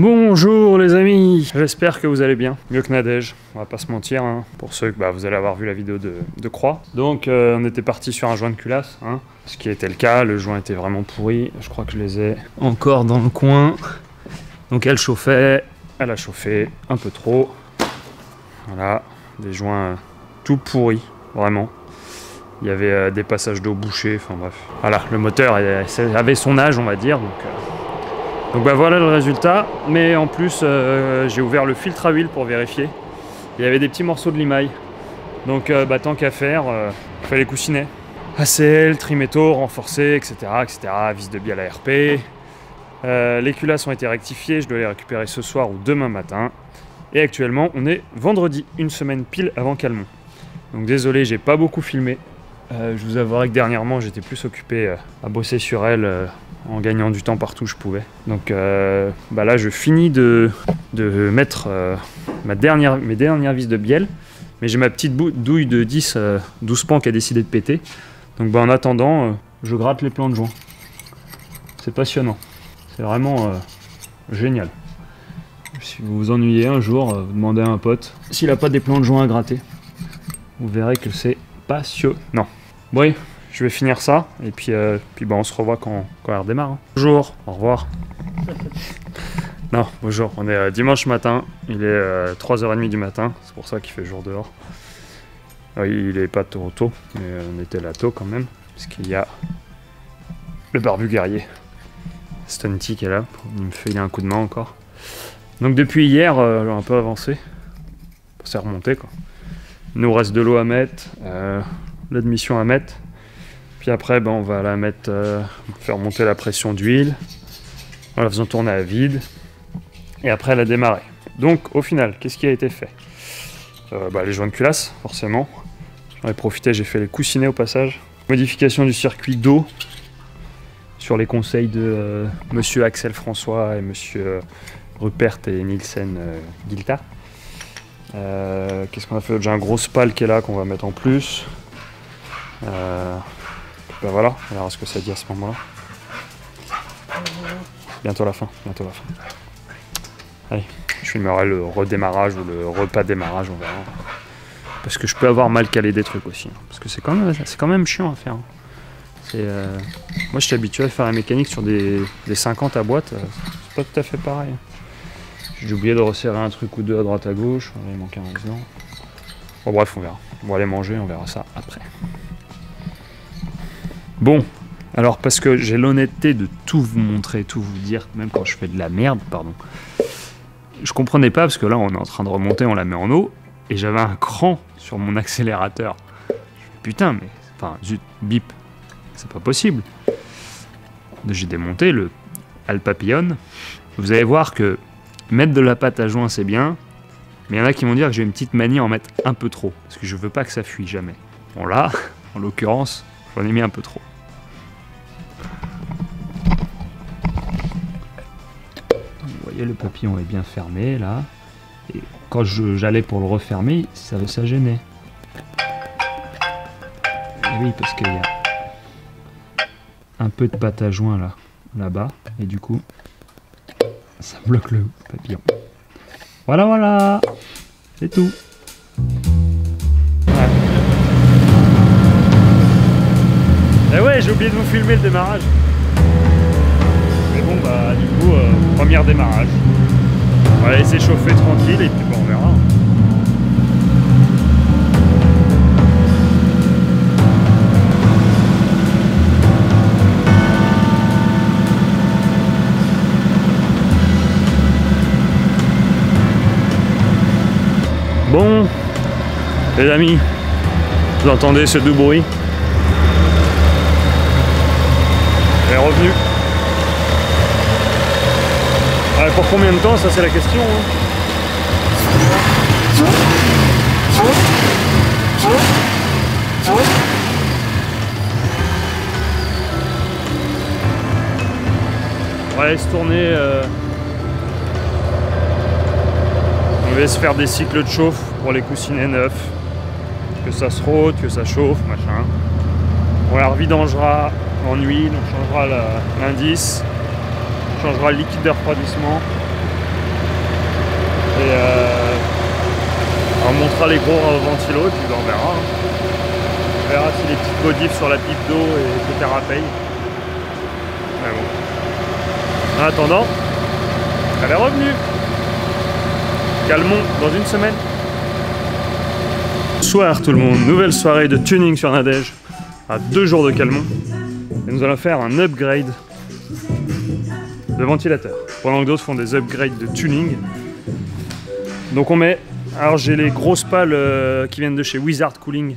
Bonjour les amis, j'espère que vous allez bien, mieux que Nadège, on va pas se mentir, hein, pour ceux que vous allez avoir vu la vidéo de Croix. Donc on était parti sur un joint de culasse, hein, ce qui était le cas, le joint était vraiment pourri, je crois que je les ai encore dans le coin. Donc elle chauffait, elle a chauffé un peu trop, voilà, des joints tout pourris, vraiment. Il y avait des passages d'eau bouchés, enfin bref. Voilà, le moteur avait son âge on va dire, donc voilà le résultat, mais en plus j'ai ouvert le filtre à huile pour vérifier. Il y avait des petits morceaux de limaille, donc tant qu'à faire, il fallait coussiner. ACL, trimétaux, renforcé, etc., vis de bielle ARP. Les culasses ont été rectifiées, je dois les récupérer ce soir ou demain matin. Et actuellement on est vendredi, une semaine pile avant Calmont. Donc désolé, j'ai pas beaucoup filmé. Je vous avouerai que dernièrement j'étais plus occupé à bosser sur elle en gagnant du temps partout où je pouvais. Donc là je finis de mettre mes dernières vis de bielle, mais j'ai ma petite douille de 12 pans qui a décidé de péter. Donc en attendant, je gratte les plans de joint. C'est passionnant, c'est vraiment génial. Si vous vous ennuyez un jour, vous demandez à un pote s'il n'a pas des plans de joint à gratter. Vous verrez que c'est passionnant. Bon, je vais finir ça et puis on se revoit quand elle redémarre. Hein. Bonjour, au revoir. Non, bonjour, on est dimanche matin, il est 3h30 du matin, c'est pour ça qu'il fait jour dehors. Il est pas tôt, mais on était là tôt quand même, parce qu'il y a le barbu guerrier, Stunty qui est là, pour me filer un coup de main encore. Donc depuis hier, un peu avancé, c'est remonté quoi. Il nous reste de l'eau à mettre, l'admission à mettre. Puis après, on va la mettre, faire monter la pression d'huile, en la faisant tourner à vide. Et après, elle a démarré. Donc, au final, qu'est-ce qui a été fait? Les joints de culasse, forcément. J'en ai profité, j'ai fait les coussinets au passage. Modification du circuit d'eau, sur les conseils de monsieur Axel François et monsieur Rupert et Nielsen Gilta. Qu'est-ce qu'on a fait? J'ai un gros spal qui est là qu'on va mettre en plus. Voilà, on verra ce que ça dit à ce moment-là. Bientôt la fin, bientôt la fin. Allez, je filmerai le redémarrage ou le repas démarrage, on verra. Parce que je peux avoir mal calé des trucs aussi. Parce que c'est quand même chiant à faire. Moi je suis habitué à faire la mécanique sur des 50 à boîte, c'est pas tout à fait pareil. J'ai oublié de resserrer un truc ou deux à droite à gauche, il manquait un accident. Bon bref, on verra. On va aller manger, on verra ça après. Bon, alors parce que j'ai l'honnêteté de tout vous montrer, tout vous dire, même quand je fais de la merde, pardon. Je comprenais pas parce que là on est en train de remonter, on la met en eau, et j'avais un cran sur mon accélérateur. Putain, mais, enfin, zut, bip, c'est pas possible. J'ai démonté le Alpapillon. Vous allez voir que mettre de la pâte à joint c'est bien, mais il y en a qui vont dire que j'ai une petite manie à en mettre un peu trop, parce que je veux pas que ça fuit jamais. Bon là, en l'occurrence, j'en ai mis un peu trop. Vous voyez, le papillon est bien fermé là, et quand j'allais pour le refermer, ça gênait. Et oui, parce qu'il y a un peu de pâte à joint là-bas, et du coup, ça bloque le papillon. Voilà, c'est tout. Ouais. Et ouais, j'ai oublié de vous filmer le démarrage. Mais bon, du coup, premier démarrage. On va laisser chauffer tranquille et puis on verra. Bon, les amis, vous entendez ce doux bruit? Elle est revenue. Pour combien de temps, ça c'est la question. On va laisser tourner. On va se faire des cycles de chauffe pour les coussinets neufs. Que ça se rôde, que ça chauffe, machin. On la revidangera en huile, on changera l'indice, on changera le liquide de refroidissement. Et on montrera les gros ventilos et puis on verra. Hein. On verra si les petites modifs sur la pipe d'eau et etc. payent. Mais bon. En attendant, elle est revenue. Calmons dans une semaine. Bonsoir tout le monde, nouvelle soirée de tuning sur Nadège à 2 jours de Calmont. Et nous allons faire un upgrade de ventilateur. Pendant que d'autres font des upgrades de tuning. Donc on met, alors j'ai les grosses pales qui viennent de chez Wizard Cooling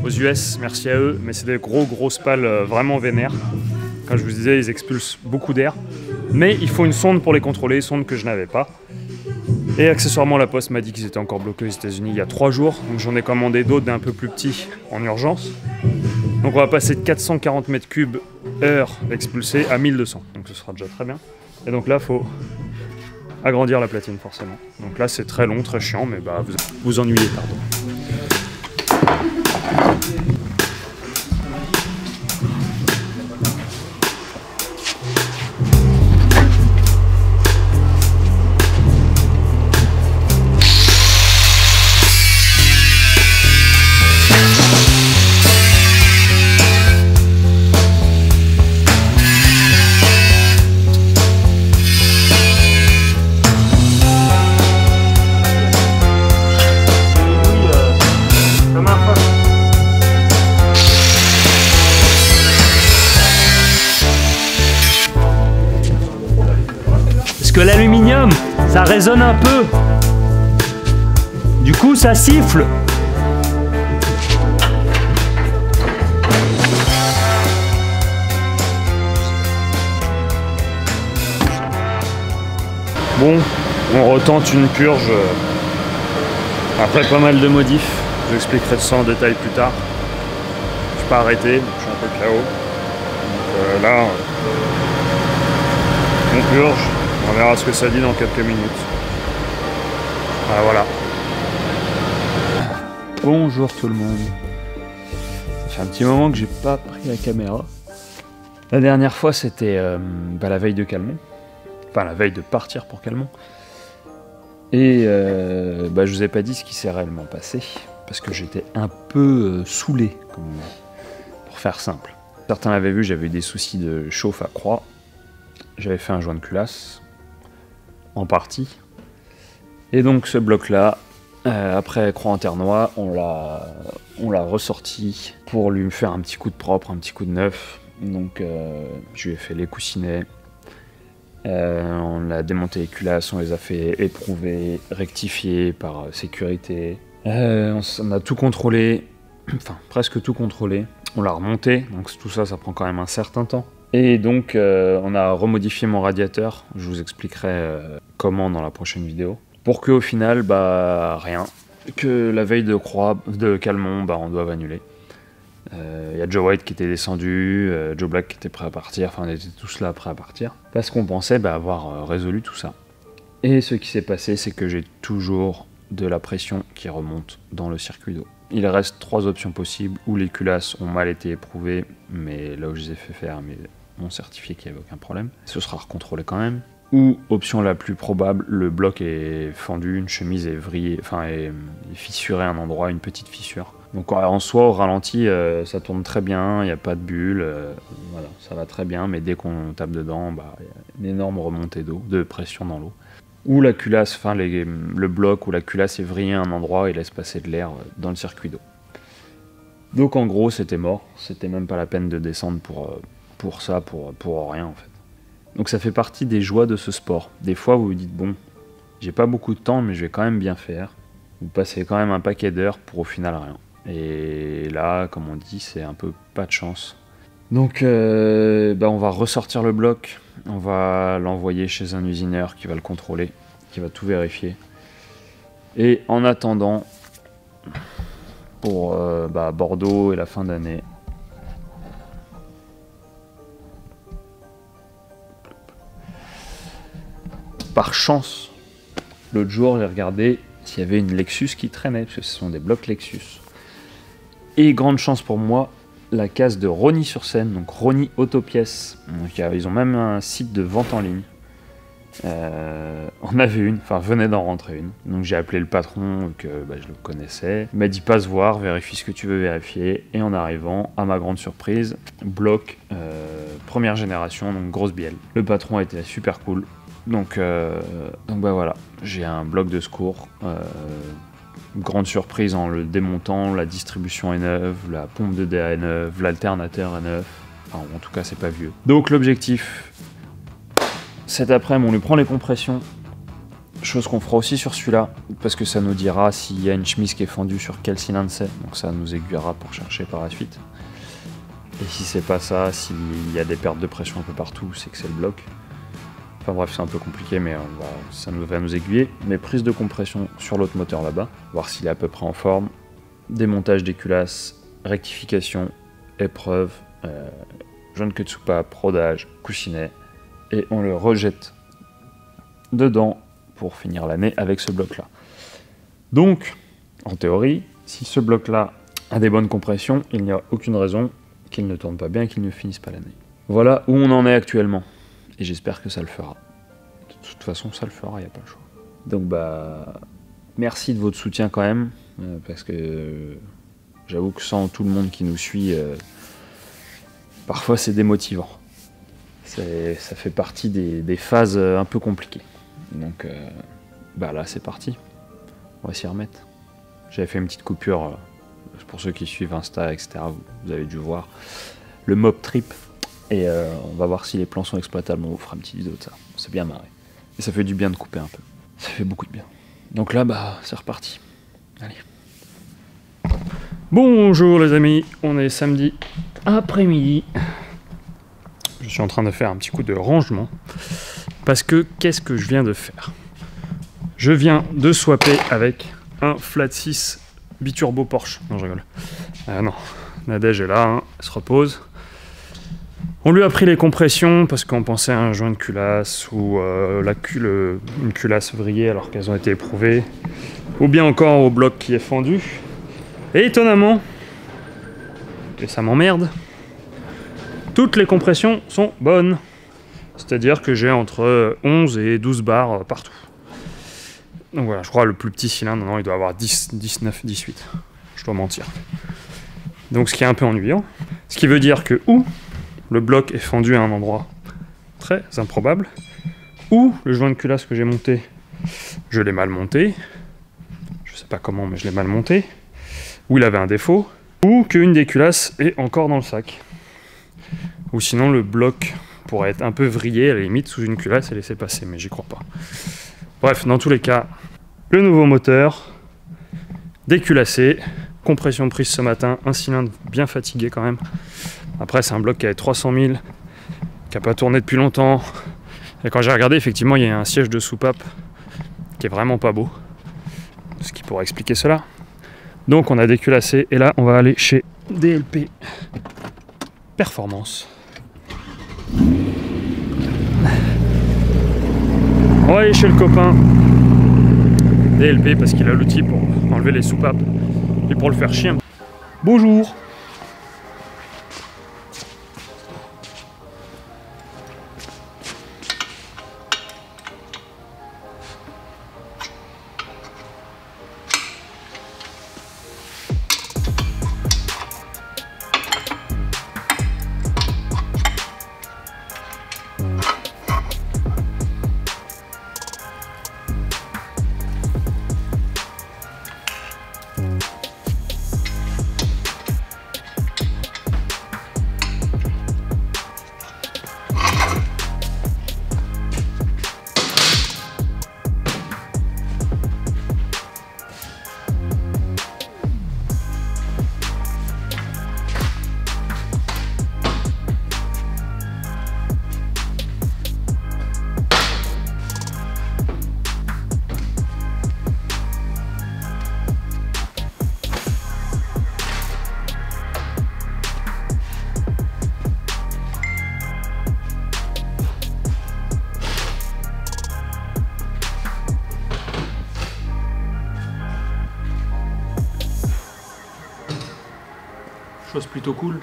aux US, merci à eux, mais c'est des grosses pales vraiment vénères. Comme je vous disais, ils expulsent beaucoup d'air. Mais il faut une sonde pour les contrôler, sonde que je n'avais pas. Et accessoirement, la Poste m'a dit qu'ils étaient encore bloqués aux États-Unis il y a 3 jours. Donc j'en ai commandé d'autres d'un peu plus petits en urgence. Donc on va passer de 440 m3 heure expulsée à 1200. Donc ce sera déjà très bien. Et donc là, il faut agrandir la platine forcément. Donc là, c'est très long, très chiant, mais bah, vous ennuyez, pardon. Que l'aluminium, ça résonne un peu. Du coup, ça siffle. Bon, on retente une purge après pas mal de modifs. Je vous expliquerai ça en détail plus tard. Je suis pas arrêté, je suis un peu KO. Donc là, on purge. On verra ce que ça dit dans quelques minutes. Voilà. Bonjour tout le monde. Ça fait un petit moment que j'ai pas pris la caméra. La dernière fois, c'était la veille de Calmont. Enfin, la veille de partir pour Calmont. Et je vous ai pas dit ce qui s'est réellement passé. Parce que j'étais un peu saoulé, pour faire simple. Certains l'avaient vu, j'avais eu des soucis de chauffe à croix. J'avais fait un joint de culasse. En partie. Et donc ce bloc là, après croix en terre noire, on l'a ressorti pour lui faire un petit coup de propre, un petit coup de neuf. Donc je lui ai fait les coussinets, on a démonté les culasses, on les a fait éprouver, rectifier par sécurité. On a tout contrôlé, enfin presque tout contrôlé. On l'a remonté, donc tout ça, ça prend quand même un certain temps. Et donc on a remodifié mon radiateur, je vous expliquerai comment dans la prochaine vidéo, pour qu'au final, rien, que la veille de Calmont, on doive annuler. Il y a Joe White qui était descendu, Joe Black qui était prêt à partir, enfin on était tous là prêts à partir, parce qu'on pensait avoir résolu tout ça. Et ce qui s'est passé, c'est que j'ai toujours de la pression qui remonte dans le circuit d'eau. Il reste 3 options possibles, où les culasses ont mal été éprouvées, mais là où je les ai fait faire, mais m'ont certifié qu'il n'y avait aucun problème. Ce sera recontrôlé quand même. Ou, option la plus probable, le bloc est fendu, une chemise est vrillée, enfin est fissurée à un endroit, une petite fissure. Donc en soi, au ralenti, ça tourne très bien, il n'y a pas de bulle, voilà, ça va très bien, mais dès qu'on tape dedans, il y a une énorme remontée d'eau, de pression dans l'eau. Ou la culasse, enfin le bloc ou la culasse est vrillé à un endroit et laisse passer de l'air dans le circuit d'eau. Donc en gros, c'était mort, c'était même pas la peine de descendre pour ça, pour rien en fait. Donc ça fait partie des joies de ce sport. Des fois vous vous dites bon, j'ai pas beaucoup de temps mais je vais quand même bien faire. Vous passez quand même un paquet d'heures pour au final rien. Et là, comme on dit, c'est un peu pas de chance. Donc on va ressortir le bloc, on va l'envoyer chez un usineur qui va le contrôler, qui va tout vérifier. Et en attendant, pour Bordeaux et la fin d'année, par chance, l'autre jour j'ai regardé s'il y avait une Lexus qui traînait, parce que ce sont des blocs Lexus. Et grande chance pour moi, la case de Rosny-sur-Seine, donc Rosny Autopièces. Donc ils ont même un site de vente en ligne. On avait une, enfin venait d'en rentrer une. Donc j'ai appelé le patron, que je le connaissais. Il m'a dit passe voir, vérifie ce que tu veux vérifier. Et en arrivant, à ma grande surprise, bloc première génération, donc grosse bielle. Le patron était super cool. Donc voilà, j'ai un bloc de secours. Grande surprise en le démontant, la distribution est neuve, la pompe de DA est neuve, l'alternateur est neuf. Enfin, en tout cas, c'est pas vieux. Donc l'objectif, cet après-midi, on lui prend les compressions. Chose qu'on fera aussi sur celui-là, parce que ça nous dira s'il y a une chemise qui est fendue sur quel cylindre c'est. Donc ça nous aiguillera pour chercher par la suite. Et si c'est pas ça, s'il y a des pertes de pression un peu partout, c'est que c'est le bloc. Enfin bref, c'est un peu compliqué, mais ça va nous aiguiller. Mais prise de compression sur l'autre moteur là-bas, voir s'il est à peu près en forme. Démontage des culasses, rectification, épreuve, joint queue de soupape, rodage, coussinet. Et on le rejette dedans pour finir l'année avec ce bloc-là. Donc, en théorie, si ce bloc-là a des bonnes compressions, il n'y a aucune raison qu'il ne tourne pas bien et qu'il ne finisse pas l'année. Voilà où on en est actuellement. Et j'espère que ça le fera. De toute façon, ça le fera, il n'y a pas le choix. Donc merci de votre soutien quand même, parce que j'avoue que sans tout le monde qui nous suit, parfois c'est démotivant. Ça fait partie des phases un peu compliquées. Donc là c'est parti, on va s'y remettre. J'avais fait une petite coupure, pour ceux qui suivent Insta, etc., vous avez dû voir, le mob trip. Et on va voir si les plans sont exploitables, on vous fera une petite vidéo de ça. C'est bien marré. Et ça fait du bien de couper un peu. Ça fait beaucoup de bien. Donc là, c'est reparti. Allez. Bonjour les amis, on est samedi après-midi. Je suis en train de faire un petit coup de rangement. Parce que, qu'est-ce que je viens de faire? Je viens de swapper avec un flat 6 biturbo Porsche. Non, je rigole. Non, Nadège est là, hein, elle se repose. On lui a pris les compressions parce qu'on pensait à un joint de culasse ou une culasse vrillée alors qu'elles ont été éprouvées, ou bien encore au bloc qui est fendu. Et étonnamment, et ça m'emmerde, toutes les compressions sont bonnes. C'est-à-dire que j'ai entre 11 et 12 bars partout. Donc voilà, je crois le plus petit cylindre, non, il doit avoir 10, 19, 18. Je dois mentir. Donc ce qui est un peu ennuyant. Ce qui veut dire que le bloc est fendu à un endroit très improbable, ou le joint de culasse que j'ai monté, je l'ai mal monté, je sais pas comment mais je l'ai mal monté, ou il avait un défaut, ou qu'une des culasses est encore dans le sac. Ou sinon le bloc pourrait être un peu vrillé à la limite sous une culasse et laisser passer, mais j'y crois pas. Bref, dans tous les cas, le nouveau moteur, déculassé, compression prise ce matin, un cylindre bien fatigué quand même. Après, c'est un bloc qui avait 300 000, qui n'a pas tourné depuis longtemps. Et quand j'ai regardé, effectivement, il y a un siège de soupape qui est vraiment pas beau. Ce qui pourrait expliquer cela. Donc, on a déculassé. Et là, on va aller chez DLP Performance. On va aller chez le copain DLP parce qu'il a l'outil pour enlever les soupapes et pour le faire chier. Bonjour! Chose plutôt cool.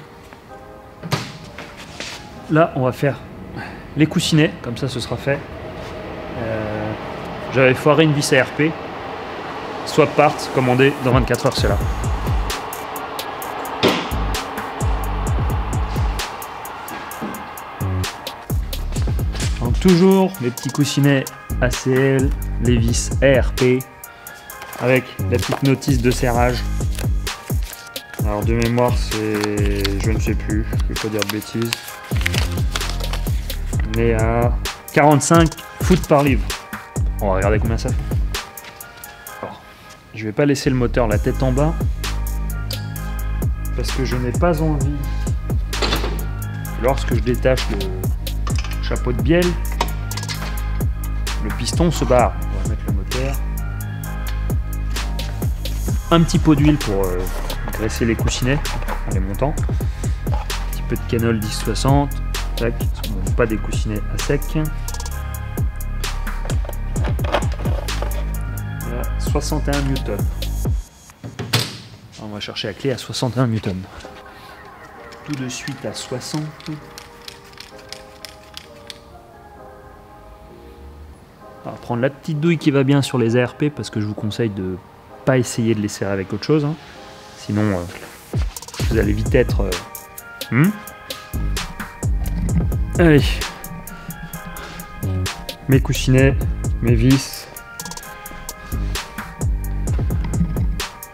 Là, on va faire les coussinets, comme ça ce sera fait. J'avais foiré une vis ARP. Swap parts, commandé dans 24 heures, c'est là. Donc toujours les petits coussinets ACL, les vis ARP, avec la petite notice de serrage. Alors de mémoire c'est, je ne sais plus, je ne vais pas dire de bêtises. On est à 45 foot par livre. On va regarder combien ça fait. Alors, je vais pas laisser le moteur la tête en bas parce que je n'ai pas envie, lorsque je détache le chapeau de bielle, le piston se barre. On va mettre le moteur. Un petit pot d'huile pour graisser les coussinets en les montant. Un petit peu de Canol 1060. Tac, on ne pas des coussinets à sec. 61 newtons. On va chercher la clé à 61 newtons. Tout de suite à 60. On va prendre la petite douille qui va bien sur les ARP parce que je vous conseille de pas essayer de les serrer avec autre chose. Hein. Sinon, vous allez vite être... Allez. Mes coussinets, mes vis.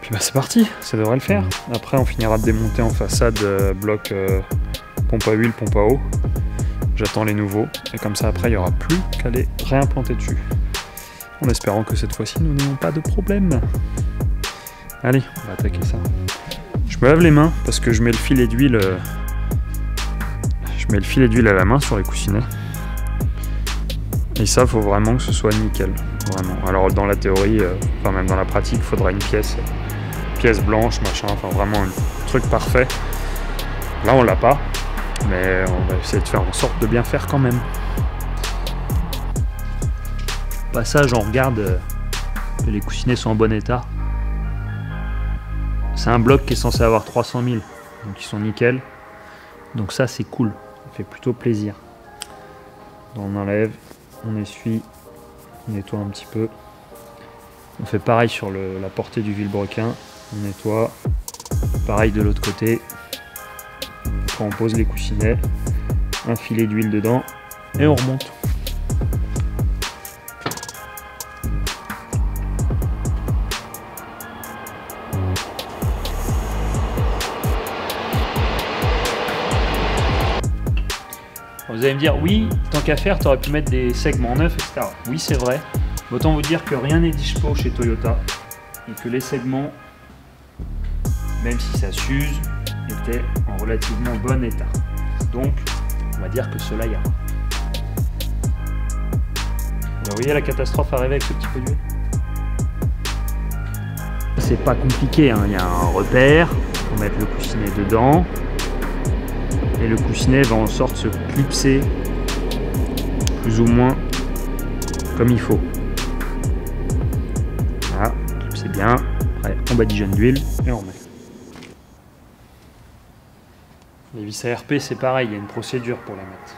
Puis bah c'est parti, ça devrait le faire. Après on finira de démonter en façade bloc pompe à huile, pompe à eau. J'attends les nouveaux et comme ça après il n'y aura plus qu'à les réimplanter dessus. En espérant que cette fois-ci nous n'ayons pas de problème. Allez, on va attaquer ça. Je me lave les mains parce que je mets le filet d'huile. Je mets le filet d'huile à la main sur les coussinets. Et ça, faut vraiment que ce soit nickel. Vraiment. Alors dans la théorie, enfin même dans la pratique, il faudra une pièce blanche, machin, enfin vraiment un truc parfait. Là on l'a pas, mais on va essayer de faire en sorte de bien faire quand même. Au passage, on regarde que les coussinets sont en bon état. C'est un bloc qui est censé avoir 300 000, donc ils sont nickel. Donc ça c'est cool, ça fait plutôt plaisir. Donc on enlève, on essuie, on nettoie un petit peu. On fait pareil sur la portée du vilebrequin, on nettoie. Pareil de l'autre côté. Après on pose les coussinets, un filet d'huile dedans et on remonte. Vous allez me dire, oui, tant qu'à faire, tu aurais pu mettre des segments neufs, etc. Oui, c'est vrai. Autant vous dire que rien n'est dispo chez Toyota et que les segments, même si ça s'use, étaient en relativement bon état. Donc, on va dire que cela ira. Vous voyez la catastrophe arriver avec ce petit peu d'huile? C'est pas compliqué, hein. Il y a un repère, on va mettre le coussinet dedans. Et le coussinet va en sorte se clipser plus ou moins comme il faut. Voilà, clipser bien. Après, on badigeonne d'huile et on remet. Les vis ARP, c'est pareil, il y a une procédure pour les mettre.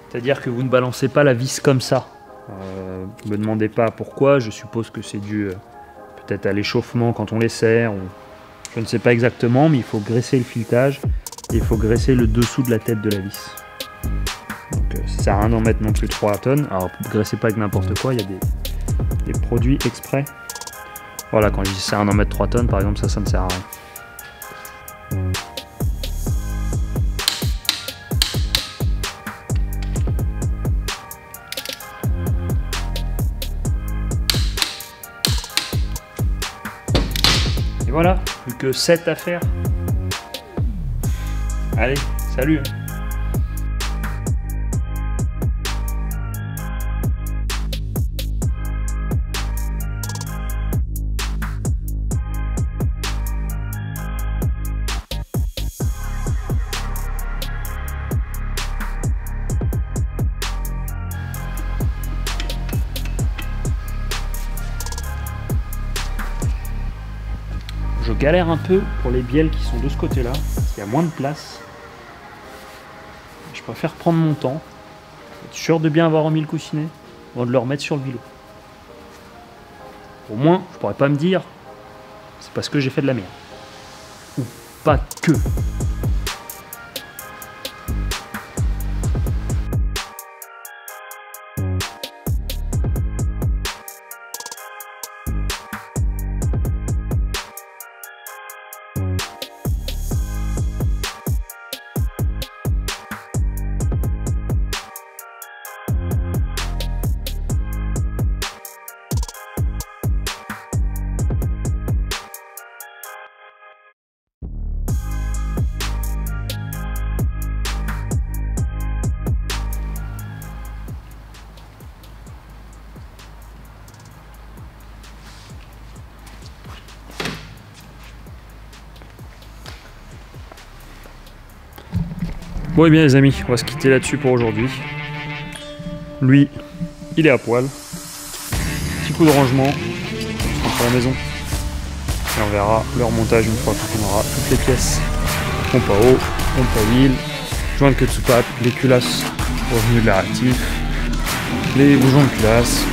C'est-à-dire que vous ne balancez pas la vis comme ça. Ne me demandez pas pourquoi, je suppose que c'est dû peut-être à l'échauffement quand on les serre. Ou... Je ne sais pas exactement, mais il faut graisser le filetage. Et il faut graisser le dessous de la tête de la vis. Donc ça sert à rien d'en mettre non plus 3 tonnes. Alors graissez pas avec n'importe quoi, il y a des produits exprès. Voilà, quand je dis ça sert à rien d'en mettre 3 tonnes, par exemple, ça ne sert à rien. Et voilà, plus que 7 à faire. Allez, salut! Je galère un peu pour les bielles qui sont de ce côté-là, il y a moins de place. Je préfère prendre mon temps, être sûr de bien avoir remis le coussinet. avant de le remettre sur le vélo. Au moins, je pourrais pas me dire, c'est parce que j'ai fait de la merde. Ou pas que. Bon et bien les amis, on va se quitter là-dessus pour aujourd'hui. Lui, il est à poil. Petit coup de rangement entre la maison. Et on verra le remontage une fois qu'on aura toutes les pièces. Pompe à eau, pompe à huile, joint de queue de soupape, les culasses revenus de la réactif, les boujons de culasse.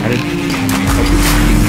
Allez, à plus.